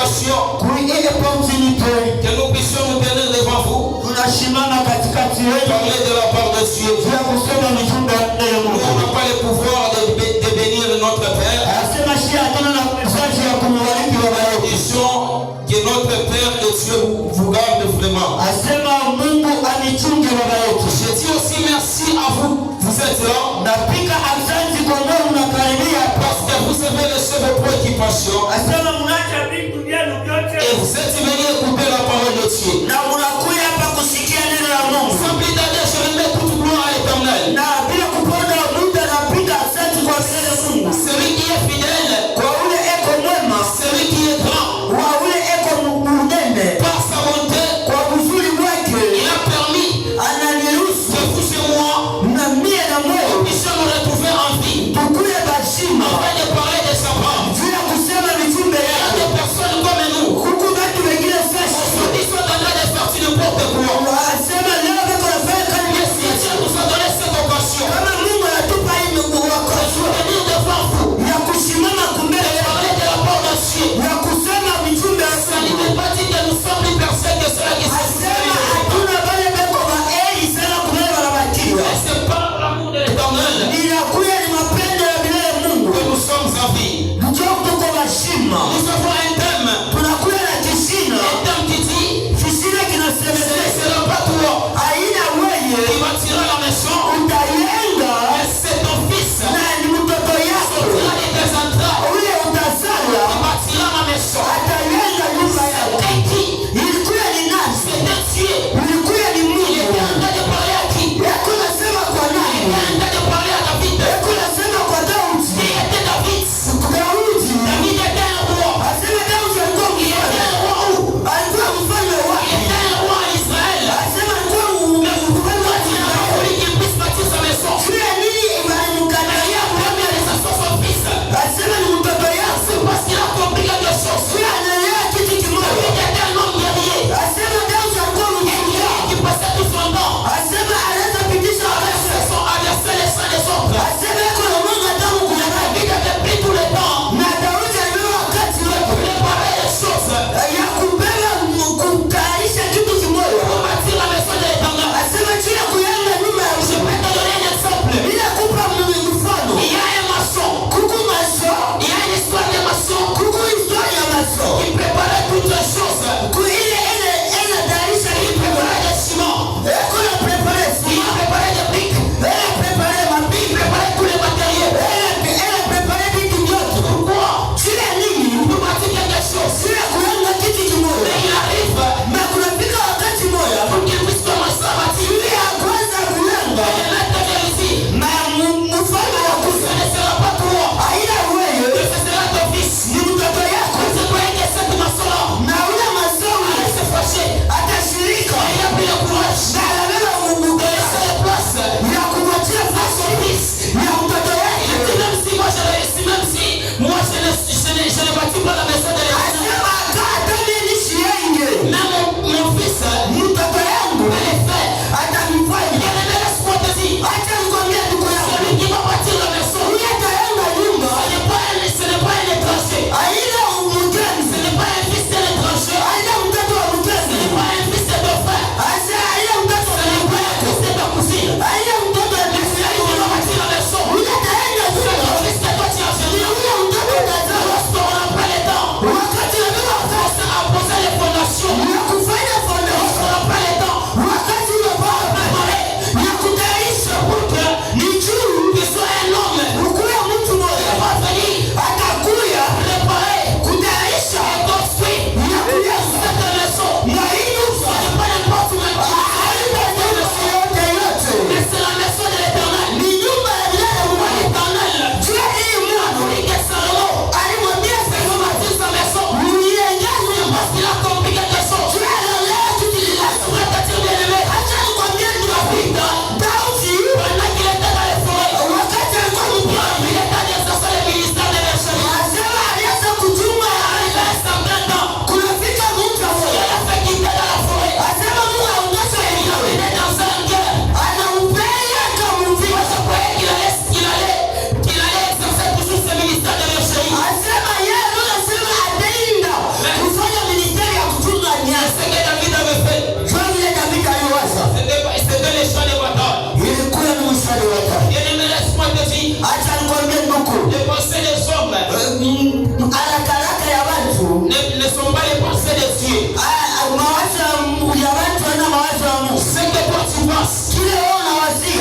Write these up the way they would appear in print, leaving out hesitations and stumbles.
consécration, que nous puissions nous tenir devant vous, parler de la part de Dieu. Nous, on n'a pas le pouvoir de bénir notre Père. Disons que notre Père et Dieu vous garde vraiment. Je dis aussi merci à vous. Vous êtes là. Parce que vous avez laissé vos préoccupations. Et vous êtes venus écouter la parole de Dieu. Sans plus tarder, je remets toute gloire à l'Éternel. Celui qui est fidèle, celui qui est grand, par sa bonté, il a permis que vous et moi puissions nous retrouver en vie. Afin de parler de sa part. Il y a des personnes comme nous qui sont en train de faire n'importe quoi. Mais si Dieu nous a donné cette occasion de venir devant vous et parler de la part de Dieu, ça ne veut pas dire que nous sommes les personnes que cela qui se c'est par l'amour de l'Éternel que nous sommes en vie. Nous avons un thème. Un thème qui dit ce ne sera pas toi qui bâtira la maison, mais c'est ton fils qui sortira de tes entrailles qui bâtira la maison. C'était qui? C'était Dieu. Il était en train de parler à qui? Il était en train de parler à David. Qui était David? David était un roi. Il était un roi où? Il était un roi en Israël. Mais vous pouvez pas dire celui qui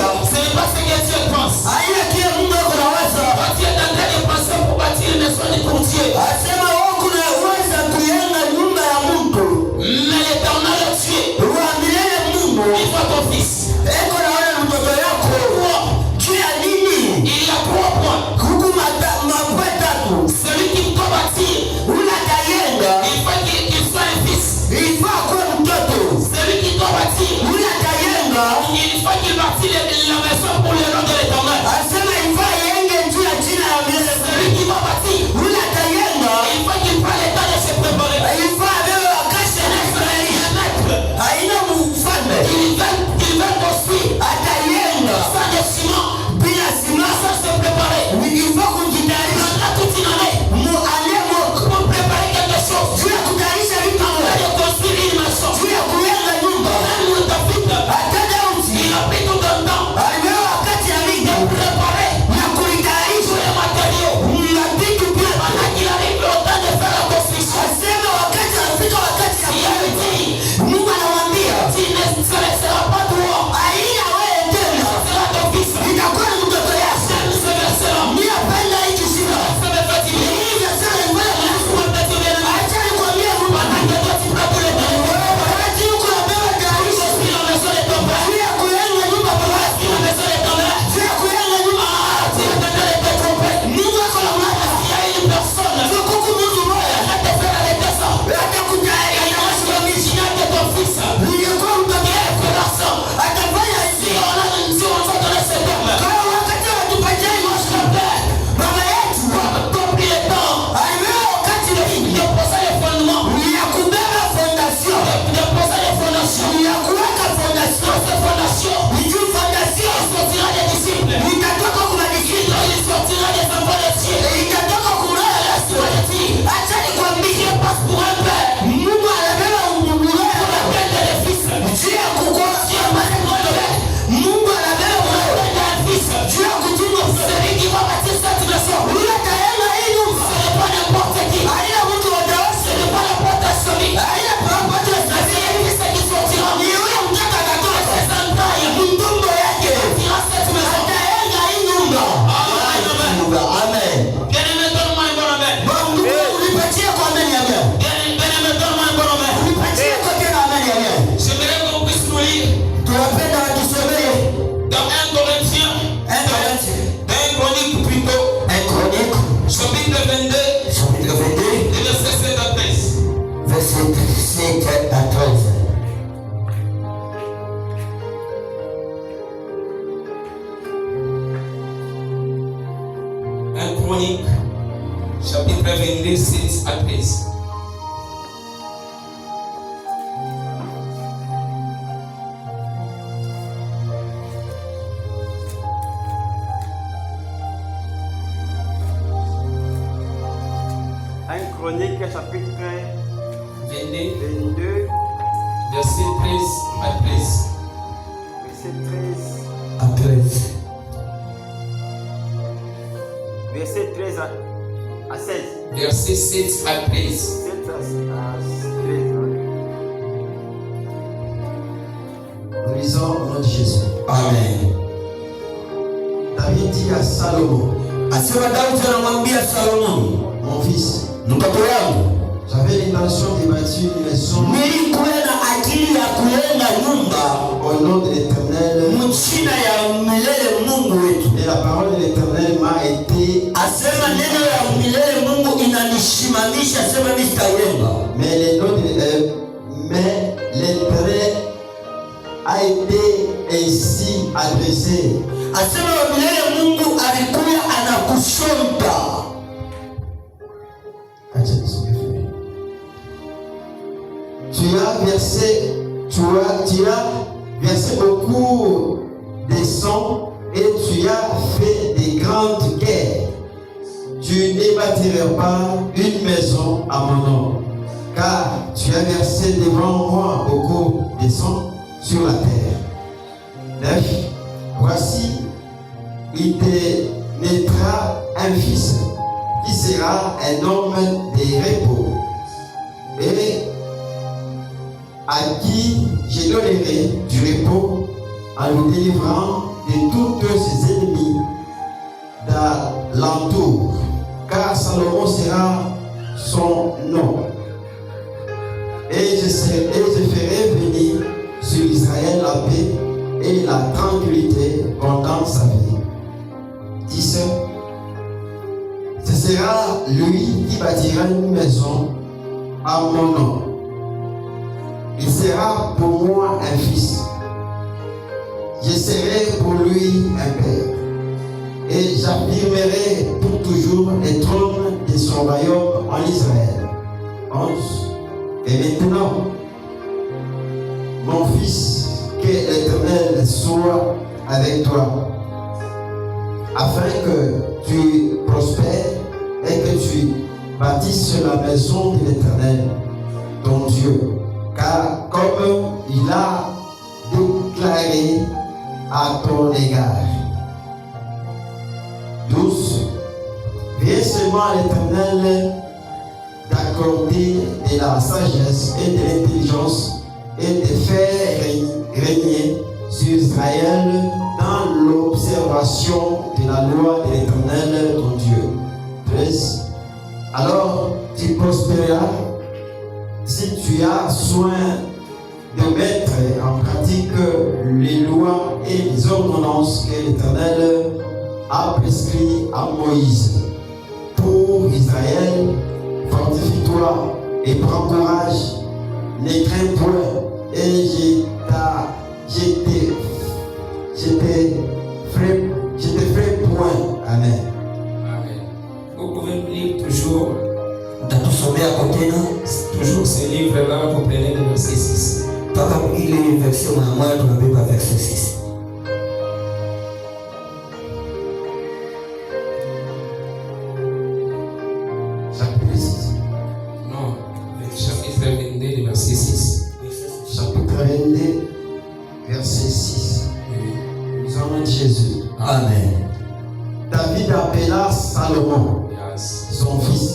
unafikiria. Ce n'est pas ce que Dieu pense. Haina kile Mungu ako nawaza. Quand tu es en train de penser pour bâtir une maison pour Dieu, Asema wewe kunaweza kujenga nyumba ya Mungu. mais l'Éternel Dieu, Uambilie Mungu. il voit ton fils. Eko naona mtoto yako. Juu ya nini? Il y a 3 points. Huku mapwe tatu. Celui qui doit bâtir, Unatayenga. il faut qu'il soit un fils. Ifaa kuwa mtoto. Celui qui doit bâtir, Unatayenga. il faut qu'il bâtisse la maison pour le nom de l'Éternel. Asema ifaa yenge juu ya jina la milele. Celui qui va bâtir, Unatayenga. il faut qu'il prenne le temps de se préparer. Ifaa wewe wakati anafariji. Haina mfalme. Il va construire Atayenga. sans de ciment, Bila simama. sans se préparer. Ifaa kujitayarisha. Pendant toute une année, Mualemo. pour préparer quelque chose, Juu ya kutayarisha vitu. de construire une maison. Juu ya kujenga nyumba. Même David, Hata Daudi. il a pris tout un temps Alipewa wakati ya mingi. de préparer Na kulitayarisha. tous les matériaux. Na vitu pia. Pendant qu'il arrive au temps de faire la construction, Asema wakati anafika wakati ya il lui dit, Mungu anamwambia. tu ne sera pas toi, Haina wewe tena. ce sera ton fils. Itakuwa ni mtoto yako. J'aime ce verset-là. Mimi napenda hiki sina. Ça me fait du bien. Hii sasa ni mbaya. Laisse-moi te dire, Acha nikwambie Mungu. pendant que toi tu prépares le temps, Wakati uko unapewa taarifa. construis la maison de ton père. Juu ya kujenga nyumba baba. Construis la maison de ton père. Juu ya kujenga nyumba. Tu es en train de te tromper. Mungu ako na mwana. Il y a une personne Sio kuku mtu mmoja. qui te fait arrêter ça. Hata kutayarisha. Imaginez que ton fils Ningekuwa mtoto est coração. atafanya Si hivi. on va donner ce terme, Kama wakati watupatia notre père baba yetu. a pris le temps Alipewa wakati mwingi. de poser les fondements, Ya kubeba fondation. de poser les fondations. Ya kuweka fondation. Dans ces fondations, Ni juu fondation. il sortira des disciples. Itatoka kubadilika. Il sortira des enfants de Dieu. Itatoka kulala. Laisse-moi te dire, Acha nikwambie. Dieu passe pour un père. Mungu anabeba umulele. Appelle les fils. Juu ya kukosa. Dieu passe pour un père. Mungu anabeba umulele. Appelle un fils. Juu ya kutunga. Celui qui va bâtir cette maison, Ule tayenga hii nyumba. ce n'est pas n'importe qui. Haina mtu wa Ce dawasi. n'est pas n'importe celui. Haina pamoja na C'est sisi. un fils qui sortira. Ni yule mtoto atatoka. Ses entrailles Mtumbo yake. bâtira cette maison. Atayenga hii nyumba. Amen. Bien-aimé, donne-moi un bon amen. Mungu unipatie kwa ameni ya Mungu. Bien-aimé, donne-moi un bon amen. Unipatie kwa tena ameni ya Mungu. J'aimerais qu'on puisse nous lire Tunapenda watusomee dans 1 Corinthiens, 1 Chronique plutôt, Chronique chapitre 22, chapitre 22 et verset 7 à 13. verset 7 à 13. Chronique, chapitre 22, 6 à 13. Chronique chapitre 22, 22, verset 13 à 13. verset 13. À 13. Verset 13 à 16. Verset 7 à 13. 7 à 13. Lisons au nom de Jésus. Amen. David dit à Salomon, Asema Daudi anamwambia Solomoni, mon fils, mtoto wangu, j'avais l'intention de bâtir une maison nilikuwa na akili ya kujenga nyumba au nom de l'Éternel, mchina ya milele Mungu wetu. et la parole de l'Éternel m'a été, Asema neno ya milele Mungu inanishimamisha, asema mimi sitajenga. mais l'Éternel a été ainsi adressé. Asema wa milele Mungu alikuwa anakushonta. Tu as versé beaucoup de sang et tu as fait des grandes guerres. Tu ne bâtiras pas une maison à mon nom, car tu as versé devant moi beaucoup de sang sur la terre. 9. Voici, il te naîtra un fils qui sera un homme de repos et à qui je donnerai du repos en le délivrant de tous ses ennemis d'alentour, car Salomon sera son nom. Et je ferai venir sur Israël la paix et la tranquillité pendant sa vie. 10. Ce sera lui qui bâtira une maison à mon nom. Il sera pour moi un fils. Je serai pour lui un père. Et j'affirmerai pour toujours les trônes de son royaume en Israël. 11. Et maintenant, mon fils, que l'Éternel soit avec toi, afin que tu prospères et que tu bâtisses la maison de l'Éternel, ton Dieu. Car comme il a déclaré à ton égard. 12. Viens seulement à l'Éternel d'accorder de la sagesse et de l'intelligence et de faire régner sur Israël dans l'observation de la loi de l'Éternel ton Dieu. 13. Alors tu prospéreras si tu as soin de mettre en pratique les lois et les ordonnances que l'Éternel a prescrites à Moïse. Pour Israël, fortifie-toi et prends courage, ne crains point, et je te ferai point. Amen. Amen. Vous pouvez lire toujours, toujours ce livre-là, vous prenez le verset 6. Verset 6. Chapitre 6. Non, chapitre 22, le verset 6. Chapitre 22, verset 6. Nous allons Jésus. Amen. David appela Salomon, Yes. son fils,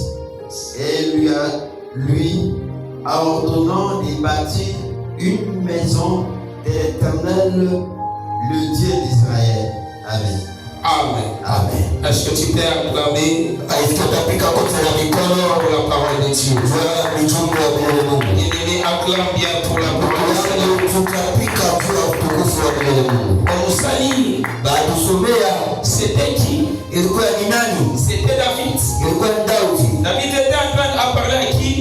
et lui a ordonnant de bâtir une maison de l'Éternel, le Dieu d'Israël. Amen. Amen. Amen. Est-ce que tu t'es acclamé pour la parole de Dieu? Il acclame bien pour la parole de Dieu. On nous salue. C'était qui? C'était David. David était en train de parler à qui?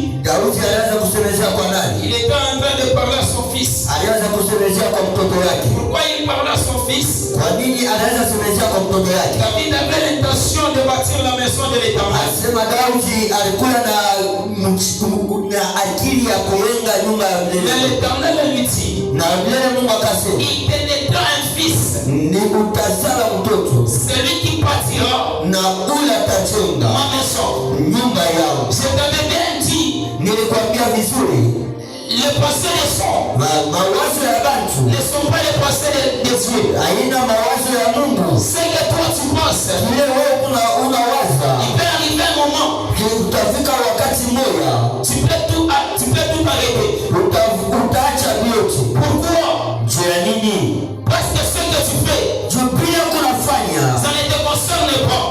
Il était en train de parler à son fils. Pourquoi il parlait à son fils? David avait l'intention de bâtir la maison de l'Éternel. Mais l'Éternel lui dit, il te naîtra un fils. Celui qui bâtira ma maison. Je t'avais bien dit, les pensées ne sont pas les pensées de Dieu. C'est que toi tu penses. Il peut arriver un moment, tu peux tout arrêter. Pourquoi? Parce que ce que tu fais, ça ne te concerne pas.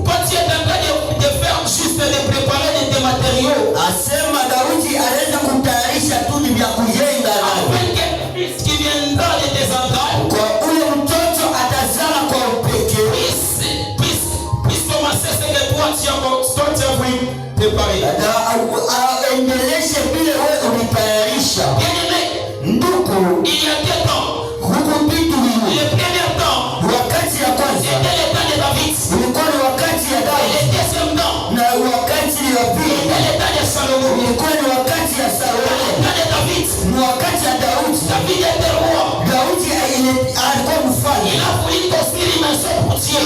Toi tu es en train de faire juste de préparer des matériaux. Afin que le fils qui viendra de tes entrailles puisse commencer ce que toi tu as voulu préparer. Bien-aimé, il y a deux temps. Le premier temps c'était le temps de David. Et le deuxième temps c'était le temps de Salomon. Le temps de David, David était roi. Il a voulu construire une maison pour Dieu.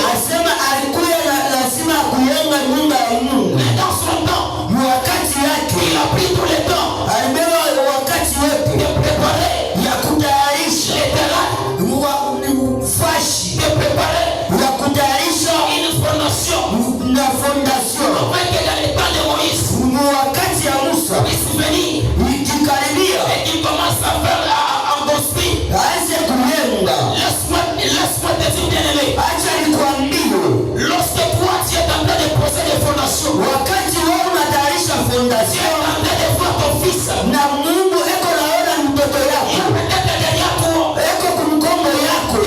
Mais dans son temps, il a pris tout le temps de préparer les terrains, de préparer une fondation. Afin que dans le temps de Moïse puisse venir et qu'il commence à faire à construire. tentation. Na Mungu eko naona mtoto yako. Eko kumkongo yako.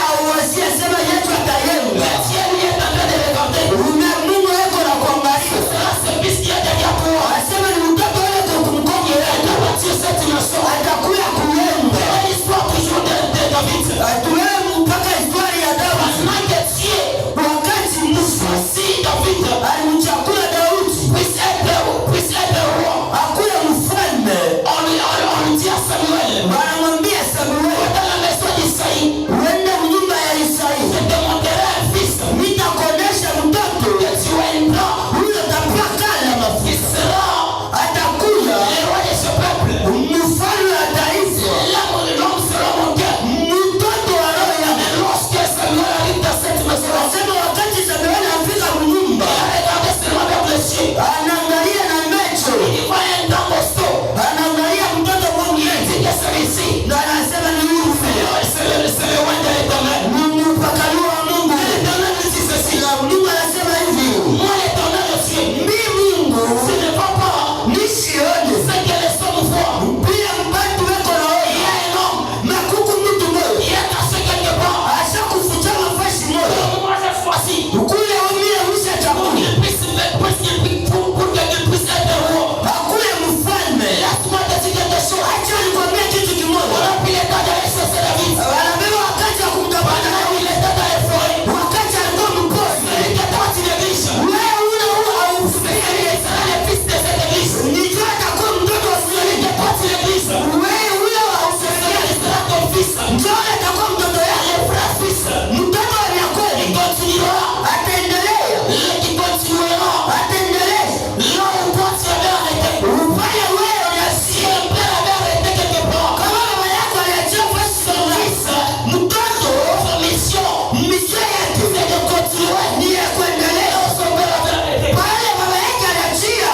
Auwasia sema yetu atayenga. Mungu eko na kuangalia. Asema ni mtoto eko kumkongo yako. Atakuya kuyenga. Atuwe mpaka historia ya Daudi. Wakati Musa alimchakula Daudi akuya mfalme, wanamwambia Samuel, uende mnyumba ya Isai, nitakuonesha mtoto huyo tapakala mafuta, atakuya mfalme wa taifa, mtoto wa roho ya asema. Wakati Samuel afika mnyumba, anaangalia na macho, anaangalia mtoto mwingine, na anasema ni huyu Mungu mpakaliwa Mungu. Na Mungu anasema hivi, mimi Mungu nisione pia mpatu weko naona makuku mtu moja asha kufuta mafasi moja ukule umile usha chakula hakule mfalme. Acha nikwambia kitu kimoja, wanabeba wakati wa kumtapata wakati alikuwa mkosi. Wewe ule nijua atakuwa mtoto wa wewe ule wa njoo atakuwa mtoto yake, mtoto wa miakweli ataendelea, ataendelea ufanye wewe unasikia kama baba yako aliachia fasi mtoto misio yake ni ya kuendelea pale baba yake aliachia.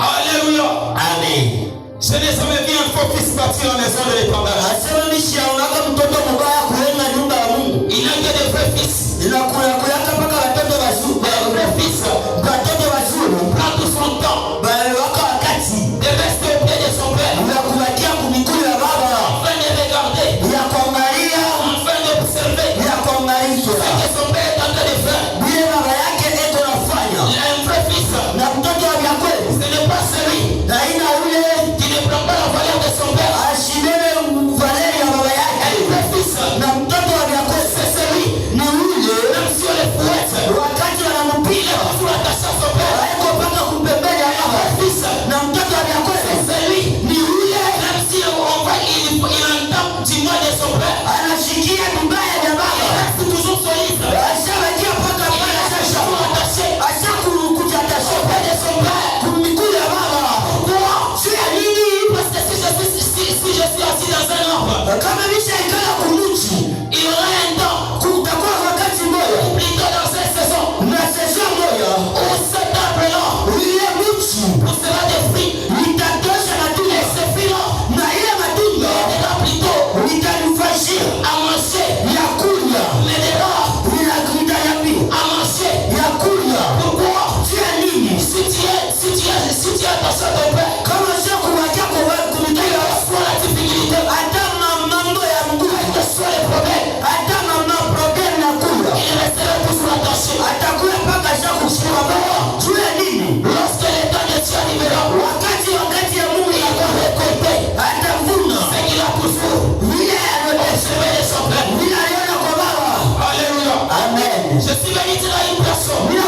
Alléluia. Amen. Je n'ai jamais vu un faux fils partir en maison de l'Éternel. Asema nishaonaga mtoto mbaya kuenda nyumba ya Mungu. Il n'a que des vrais fils. Inakula kuyaka mpaka watoto wazuri. Vrais fils. Watoto wazuri. Prend tout son temps. Bali waka wakati. De rester au pied de son père. Unakubatia kumikulu ya baba. Afin de regarder. Ya kuangalia. Afin d'observer. Ya kuangalia. Ce que son père est en train de faire. Bila baba yake eko nafanya. Il a un vrai fils. Na mtoto wa miakweli. Ce n'est pas celui Na ina ule. qui ne prend pas la valeur de son père. Ashibebe valeri ya baba yake. Un vrai fils. Na mtoto wa miakweli. C'est celui. Ni ule. Même si on le fouette. Wakati Il wanampiga. est toujours attaché à son père. Haiko mpaka kumpembele ya baba. Fils. Na mtoto wa miakweli. C'est lui. Ni ule. Même si on va, il entend du mal de son père. Anashikia vibaya vya Il baba. reste toujours solide. Ashabakia mpaka Il pale est sasa. toujours attaché Ashakuja au tasho. père de son père. Kumikulu ya baba. Pourquoi? Si ya nini? Parce que si je suis assis dans un arbre, Kama misha ikala kumuchi. il y aura un temps, Kutakuwa wakati moja. ou plutôt dans cette saison, Na sesha moja. où cet arbre-là Ile muchi. poussera des fruits. Litatosha matunda. Et ces fruits-là Na ile matunda. aidera plutôt Litanifashia. à manger, Ya kunya. m'aidera Litayambi. à manger. Ya kunya. Pourquoi? Si ya nini? Si tu es attaché à ton père, Kama sio kubakia kwa kumikulu ya quelle que soit la difficulté, hata mambo ya quels nguvu. que soient les problèmes, Hata mama problem na kula. il restera toujours attaché. Atakuwa mpaka sha kushika baba. Juu ya nini? Lorsque le temps de Dieu arrivera, Wakati ya Mungu il va récolter atavuna. ce qu'il a toujours Vile anaona. semé de son père. Vile aliona kwa baba. Alléluia. Amen. Je suis venu dire à une personne, Bila